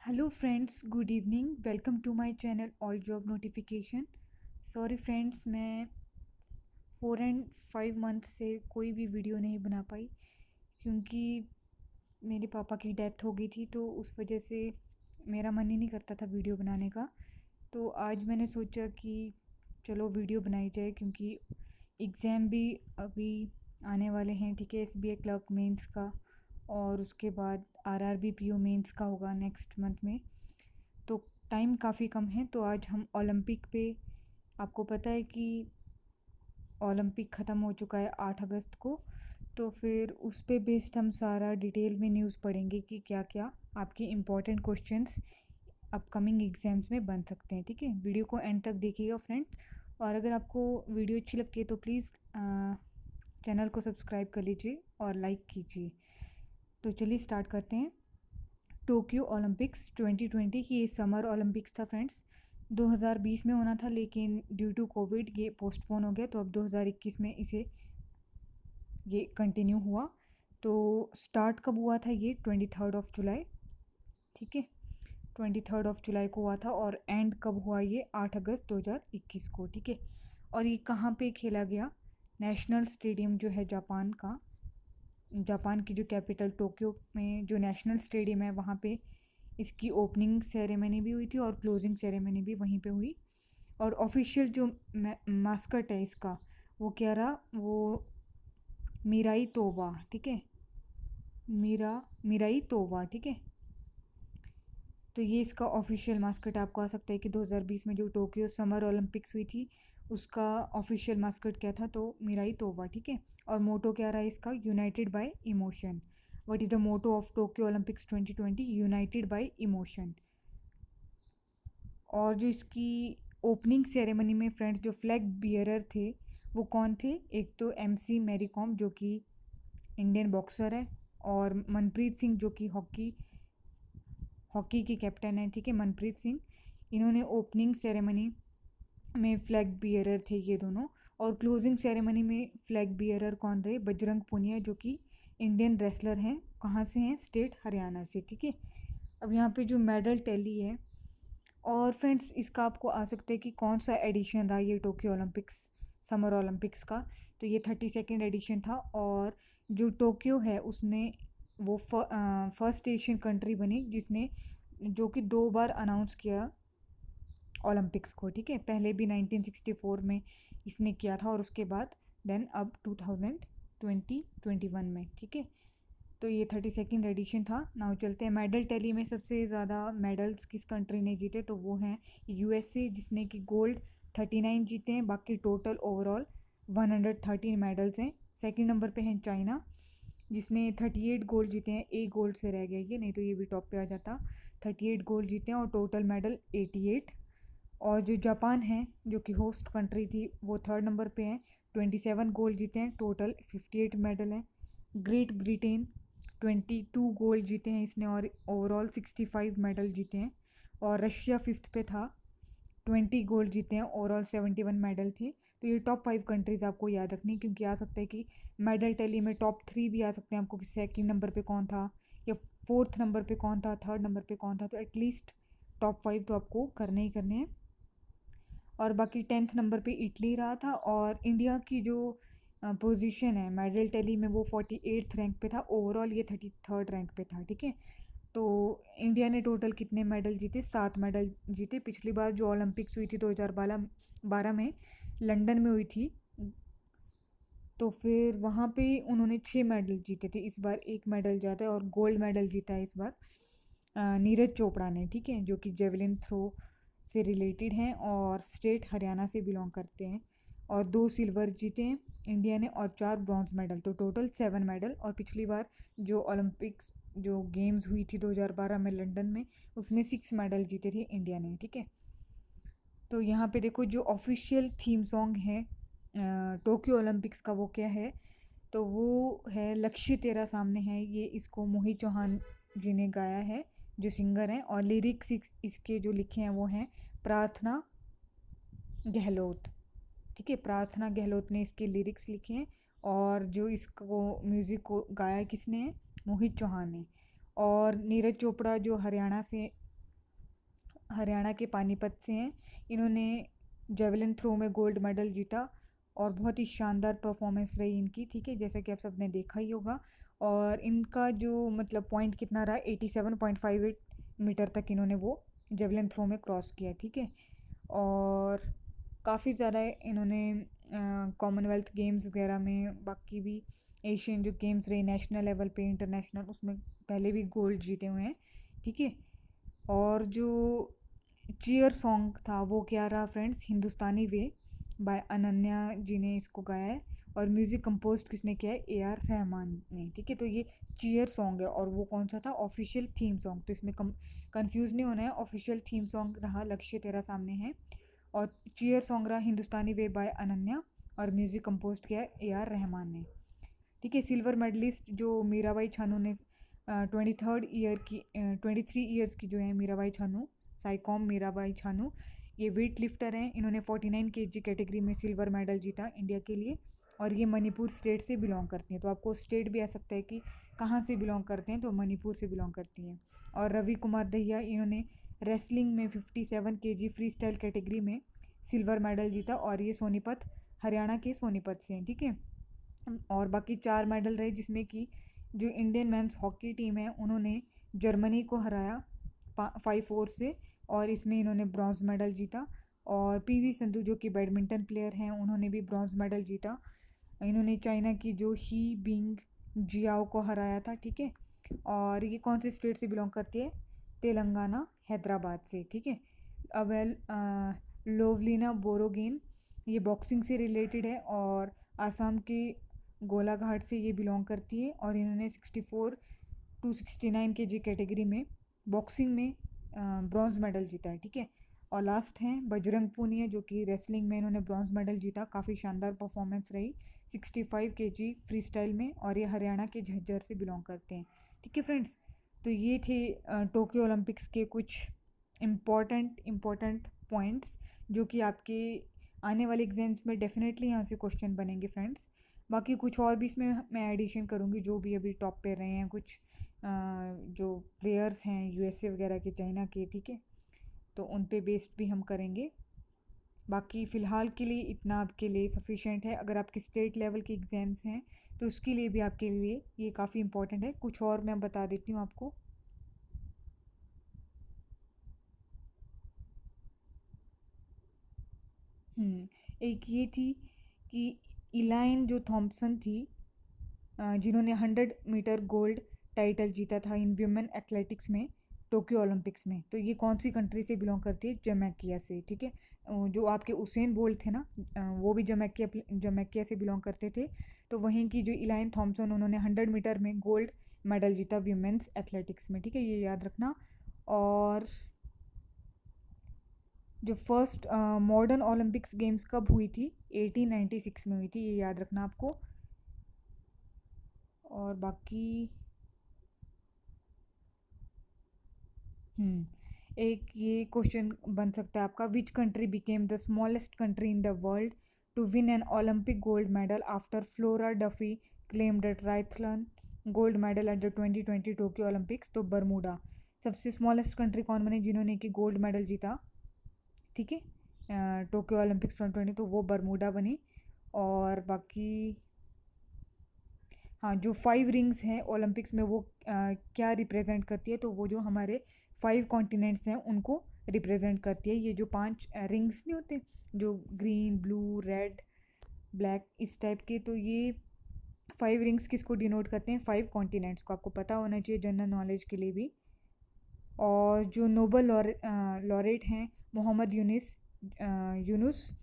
Hello friends, good evening. Welcome to my channel all job notification. Sorry friends, मैं 4 and 5 month से कोई भी video नहीं बना पाई क्योंकि मेरे पापा की डेथ हो गई थी, तो उस वजह से मेरा मन ही नहीं करता था वीडियो बनाने का। तो आज मैंने सोचा कि चलो वीडियो बनाई जाए क्योंकि एग्ज़ाम भी अभी आने वाले हैं। ठीक है, एसबीआई क्लर्क मेंस का और उसके बाद आरआरबी पीओ मेंस का होगा नेक्स्ट मंथ में। तो टाइम काफ़ी कम है। तो आज हम ओलंपिक पे, आपको पता है कि ओलंपिक ख़त्म हो चुका है 8 अगस्त को, तो फिर उस पे बेस्ड हम सारा डिटेल में न्यूज़ पढ़ेंगे कि क्या क्या आपके इम्पोर्टेंट क्वेश्चंस अपकमिंग एग्ज़ाम्स में बन सकते हैं। ठीक है, वीडियो को एंड तक देखिएगा फ्रेंड्स। और अगर आपको वीडियो अच्छी लगती है तो प्लीज़ चैनल को सब्सक्राइब कर लीजिए और लाइक कीजिए। तो चलिए स्टार्ट करते हैं। टोक्यो ओलंपिक्स 2020 की ये समर ओलंपिक्स था फ्रेंड्स। 2020 में होना था लेकिन ड्यू टू कोविड ये पोस्टपोन हो गया, तो अब 2021 में इसे ये कंटिन्यू हुआ। तो स्टार्ट कब हुआ था? ये 23 जुलाई। ठीक है, 23 जुलाई को हुआ था और एंड कब हुआ? ये 8 अगस्त 2021 को। ठीक है, और ये कहाँ पे खेला गया? नेशनल स्टेडियम जो है जापान का, जापान की जो कैपिटल टोक्यो में जो नेशनल स्टेडियम है वहाँ पे इसकी ओपनिंग सेरेमनी भी हुई थी और क्लोजिंग सेरेमनी भी वहीं पे हुई। और ऑफिशियल जो मास्कट है इसका वो क्या रहा? वो मिराई तोवा। ठीक है, मिराई तोवा। ठीक है, तो ये इसका ऑफिशियल मास्कट आपको आ सकता है कि 2020 में जो टोक्यो समर ओलंपिक्स हुई थी उसका ऑफिशियल मास्कट क्या था? तो मिराई तोवा। ठीक है, और मोटो क्या रहा है इसका? United by emotion. What is the motto of Tokyo Olympics 2020? United by emotion. और जो इसकी ओपनिंग सेरेमनी में फ्रेंड्स जो फ्लैग बियरर थे वो कौन थे? एक तो एमसी मैरी कॉम जो कि इंडियन बॉक्सर है, और मनप्रीत सिंह जो कि हॉकी हॉकी की कैप्टन है। ठीक है, मनप्रीत सिंह। इन्होंने ओपनिंग सेरेमनी में फ्लैग बियरर थे ये दोनों। और क्लोजिंग सेरेमनी में फ्लैग बियरर कौन रहे? बजरंग पुनिया जो कि इंडियन रेसलर हैं। कहाँ से हैं? स्टेट हरियाणा से। ठीक है, अब यहाँ पे जो मेडल टैली है, और फ्रेंड्स इसका आपको आ सकता है कि कौन सा एडिशन रहा ये टोक्यो ओलंपिक्स समर ओलंपिक्स का? तो ये 32nd एडिशन था। और जो टोक्यो है उसने वो फर्स्ट एशियन कंट्री बनी जिसने जो कि 2 बार अनाउंस किया ओलंपिक्स को। ठीक है, पहले भी 1964 में इसने किया था और उसके बाद देन अब 2021 में। ठीक है, तो ये 32nd एडिशन था। नाउ चलते हैं मेडल टैली में। सबसे ज़्यादा मेडल्स किस कंट्री ने जीते? तो वो हैं यूएसए जिसने कि गोल्ड 39 जीते हैं। बाकी टोटल ओवरऑल 113 मेडल्स हैं। सेकंड नंबर पे हैं चाइना जिसने 38 गोल्ड जीते हैं। एक गोल्ड से रह गया ये, नहीं तो ये भी टॉप पे आ जाता। 38 गोल्ड जीते हैं और टोटल मेडल 88। और जो जापान है जो कि होस्ट कंट्री थी वो थर्ड नंबर पे हैं। 27 गोल्ड जीते हैं, टोटल 58 मेडल हैं। ग्रेट ब्रिटेन 22 गोल्ड जीते हैं इसने और ओवरऑल 65 मेडल जीते हैं। और रशिया फिफ्थ पे था, 20 गोल्ड जीते हैं, ओवरऑल 71 मेडल थे। तो ये टॉप 5 कंट्रीज़ आपको याद रखनी, क्योंकि आ सकता है कि मेडल टैली में टॉप 3 भी आ सकते हैं आपको, कि सेकंड नंबर पे कौन था या फोर्थ नंबर पे कौन था, थर्ड नंबर पे कौन था। तो एटलीस्ट टॉप 5 तो आपको करने ही करने हैं। और बाकी 10th नंबर पे इटली रहा था। और इंडिया की जो पोजीशन है मेडल टैली में वो 48th रैंक पे था। ओवरऑल ये 33rd रैंक पे था। ठीक है, तो इंडिया ने टोटल कितने मेडल जीते? 7 मेडल जीते। पिछली बार जो ओलंपिक्स हुई थी 2012 में लंदन में हुई थी, तो फिर वहाँ पे उन्होंने 6 मेडल जीते थे। इस बार 1 मेडल ज़्यादा है और गोल्ड मेडल जीता है इस बार नीरज चोपड़ा ने। ठीक है, जो कि जेवलिन थ्रो से रिलेटेड हैं और स्टेट हरियाणा से बिलोंग करते हैं। और 2 सिल्वर जीते हैं इंडिया ने और 4 ब्रॉन्ज मेडल, तो टोटल 7 मेडल। और पिछली बार जो ओलंपिक्स जो गेम्स हुई थी 2012 में लंदन में, उसमें 6 मेडल जीते थे इंडिया ने। ठीक है, तो यहाँ पे देखो जो ऑफिशियल थीम सॉन्ग है टोक्यो ओलंपिक्स का वो क्या है? तो वो है लक्ष्य तेरा सामने है। ये इसको मोहित चौहान जी ने गाया है जो सिंगर हैं। और लिरिक्स इसके जो लिखे हैं वो हैं प्रार्थना गहलोत। ठीक है, प्रार्थना गहलोत ने इसके लिरिक्स लिखे हैं। और जो इसको म्यूज़िक को गाया किसने है? मोहित चौहान ने। और नीरज चोपड़ा जो हरियाणा से हरियाणा के पानीपत से हैं। इन्होंने जेवलिन थ्रो में गोल्ड मेडल जीता और बहुत ही शानदार परफॉर्मेंस रही इनकी, ठीक है, जैसा कि आप सबने देखा ही होगा। और इनका जो मतलब पॉइंट कितना रहा, 87.58 मीटर तक इन्होंने वो जेवलिन थ्रो में क्रॉस किया, ठीक है। और काफ़ी ज़्यादा इन्होंने कॉमनवेल्थ गेम्स वगैरह में, बाकी भी एशियन जो गेम्स रहे नेशनल लेवल पे, इंटरनेशनल, उसमें पहले भी गोल्ड जीते हुए हैं, ठीक है। और जो चीयर सॉन्ग था वो क्या रहा friends, Hindustani way by Ananya ji ने इसको गाया है। और म्यूज़िक कंपोज किसने किया है, ए आर रहमान ने, ठीक है। तो ये चीयर सॉन्ग है और वो कौन सा था, ऑफिशियल थीम सॉन्ग। तो इसमें कंफ्यूज नहीं होना है, ऑफिशियल थीम सॉन्ग रहा लक्ष्य तेरा सामने है। और चीयर सॉन्ग रहा हिंदुस्तानी वे बाय अनन्या और म्यूज़िक कंपोज किया है ए आर रहमान ने, ठीक है। सिल्वर मेडलिस्ट जो मीराबाई छानू ने 23 ईयर्स की जो है मीराबाई छानू, साइकॉम मीराबाई छानू, ये वेट लिफ्टर हैं। इन्होंने 49 केजी कैटेगरी में सिल्वर मेडल जीता इंडिया के लिए और ये मणिपुर स्टेट से बिलोंग करती हैं। तो आपको स्टेट भी आ सकता है कि कहाँ से बिलोंग करते हैं, तो मणिपुर से बिलोंग करती हैं। और रवि कुमार दहिया, इन्होंने रेसलिंग में 57 केजी फ्री स्टाइल कैटेगरी में सिल्वर मेडल जीता और ये सोनीपत, हरियाणा के सोनीपत से हैं, ठीक है। और बाकी 4 मेडल रहे, जिसमें कि जो इंडियन मेंस हॉकी टीम है उन्होंने जर्मनी को हराया 5-4 से और इसमें इन्होंने ब्रॉन्ज मेडल जीता। और पीवी संधू जो कि बैडमिंटन प्लेयर हैं, उन्होंने भी ब्रॉन्ज मेडल जीता। इन्होंने चाइना की जो ही बिंग जियाओ को हराया था, ठीक है। और ये कौन से स्टेट से बिलोंग करती है, तेलंगाना, हैदराबाद से, ठीक है। अब लोवलिना बोरोगेन, ये बॉक्सिंग से रिलेटेड है और आसाम के गोलाघाट से ये बिलोंग करती है और इन्होंने 64 टू 69 के जी कैटेगरी में बॉक्सिंग में ब्रॉन्ज मेडल जीता है, ठीक है। और लास्ट हैं बजरंग पूनिया, जो कि रेसलिंग में इन्होंने ब्रॉन्ज मेडल जीता, काफ़ी शानदार परफॉर्मेंस रही 65 केजी फ्री स्टाइल में और ये हरियाणा के झज्जर से बिलोंग करते हैं, ठीक है फ्रेंड्स। तो ये थे टोक्यो ओलंपिक्स के कुछ इम्पॉर्टेंट पॉइंट्स जो कि आपके आने वाले एग्जाम्स में डेफिनेटली यहाँ से क्वेश्चन बनेंगे फ्रेंड्स। बाकी कुछ और भी इसमें मैं एडिशन करूँगी, जो भी अभी टॉप पे रहे हैं कुछ जो प्लेयर्स हैं यूएसए वगैरह के, चाइना के, ठीक है, तो उन पे बेस्ड भी हम करेंगे। बाकी फ़िलहाल के लिए इतना आपके लिए सफिशेंट है। अगर आपके स्टेट लेवल के एग्ज़ाम्स हैं तो उसके लिए भी आपके लिए ये काफ़ी इंपॉर्टेंट है। कुछ और मैं बता देती हूँ आपको। एक ये थी कि इलाइन जो थॉम्पसन थी, जिन्होंने 100 मीटर गोल्ड टाइटल जीता था इन वुमेन एथलेटिक्स में टोक्यो ओलंपिक्स में, तो ये कौन सी कंट्री से बिलोंग करती है, जमैकिया से, ठीक है। जो आपके उसेन बोल्ट थे ना, वो भी जमैकिया से बिलोंग करते थे। तो वहीं की जो इलाइन थॉम्पसन, उन्होंने 100 मीटर में गोल्ड मेडल जीता वीमेंस एथलेटिक्स में, ठीक है, ये याद रखना। और जो फर्स्ट मॉडर्न ओलंपिक्स गेम्स कब हुई थी, 1896 में हुई थी, ये याद रखना आपको। और बाकी एक ये क्वेश्चन बन सकता है आपका, which country became the smallest country in the world to win an Olympic gold medal after Flora Duffy claimed the triathlon gold medal at the 2020 Tokyo Olympics. तो बरमूडा सबसे स्मॉलेस्ट कंट्री कौन बने जिन्होंने कि गोल्ड मेडल जीता, ठीक है, Tokyo Olympics 2020, तो वो बरमूडा बनी। और बाकी हाँ, जो 5 रिंग्स हैं ओलंपिक्स में वो क्या रिप्रेजेंट करती है, तो वो जो हमारे 5 कॉन्टिनेंट्स हैं उनको रिप्रेजेंट करती है। ये जो 5 रिंग्स नहीं होते, जो ग्रीन, ब्लू, रेड, ब्लैक, इस टाइप के, तो ये 5 रिंग्स किसको डिनोट करते हैं, 5 कॉन्टिनेंट्स को। आपको पता होना चाहिए जनरल नॉलेज के लिए भी। और जो नोबल लॉरेट हैं मोहम्मद यूनुस,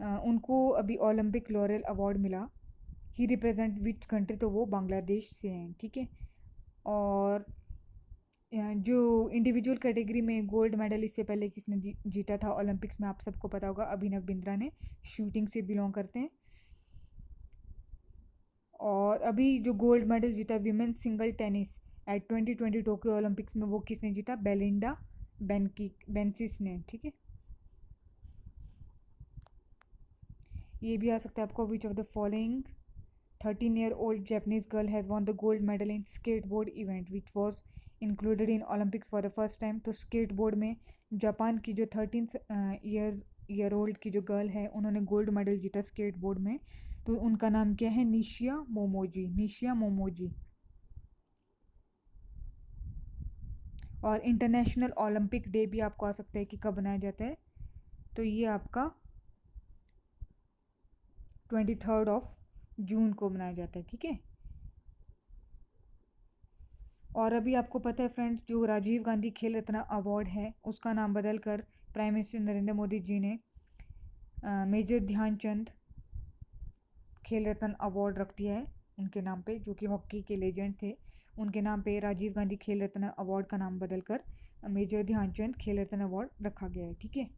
उनको अभी ओलंपिक लॉरेल अवार्ड मिला। ही रिप्रेजेंट विच कंट्री, तो वो बांग्लादेश से हैं, ठीक है। और जो इंडिविजुअल कैटेगरी में गोल्ड मेडल इससे पहले किसने जीता था ओलंपिक्स में, आप सबको पता होगा, अभिनव बिंद्रा ने, शूटिंग से बिलोंग करते हैं। और अभी जो गोल्ड मेडल जीता women single tennis at 2020 Tokyo Olympics में, वो किसने जीता, बेलिंडा बेंसिस ने, ठीक है। ये भी आ सकता है आपको, which of the following 13-year-old Japanese girl has won the gold medal in skateboard event which was included in Olympics for the first time. तो skateboard में जापान की जो 13 ईयर ओल्ड की जो गर्ल है उन्होंने गोल्ड मेडल जीता skateboard में. तो उनका नाम क्या है? निशिया मोमोजी. निशिया मोमोजी. और इंटरनेशनल ओलंपिक डे भी आपको आ सकता है कि कब बनाया जाता है. तो ये आपका 23 जून को मनाया जाता है. ठीक है. और अभी आपको पता है फ्रेंड्स, जो राजीव गांधी खेल रत्न अवार्ड है उसका नाम बदल कर प्राइम मिनिस्टर नरेंद्र मोदी जी ने मेजर ध्यानचंद खेल रत्न अवार्ड रख दिया है उनके नाम पे, जो कि हॉकी के लेजेंड थे. उनके नाम पे राजीव गांधी खेल रत्न अवार्ड का नाम बदलकर मेजर ध्यानचंद खेल रत्न अवार्ड रखा गया है. ठीक है.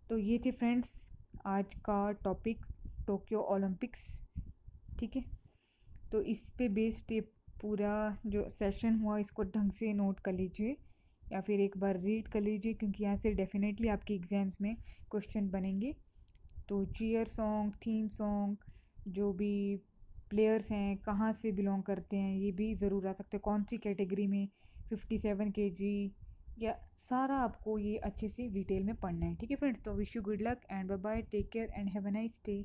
तो ये थे फ्रेंड्स आज का टॉपिक, टोक्यो ओलंपिक्स. ठीक है. तो इस पे बेस्ड ये पूरा जो सेशन हुआ इसको ढंग से नोट कर लीजिए या फिर एक बार रीड कर लीजिए, क्योंकि यहाँ से डेफिनेटली आपके एग्ज़ाम्स में क्वेश्चन बनेंगे. तो चीयर सॉन्ग, थीम सॉन्ग, जो भी प्लेयर्स हैं कहाँ से बिलोंग करते हैं ये भी ज़रूर आ सकते हैं, कौन सी कैटेगरी में, 57 kg, या सारा आपको ये अच्छे से डिटेल में पढ़ना है. ठीक है फ्रेंड्स. तो wish you good luck and bye bye, take care and have a nice day.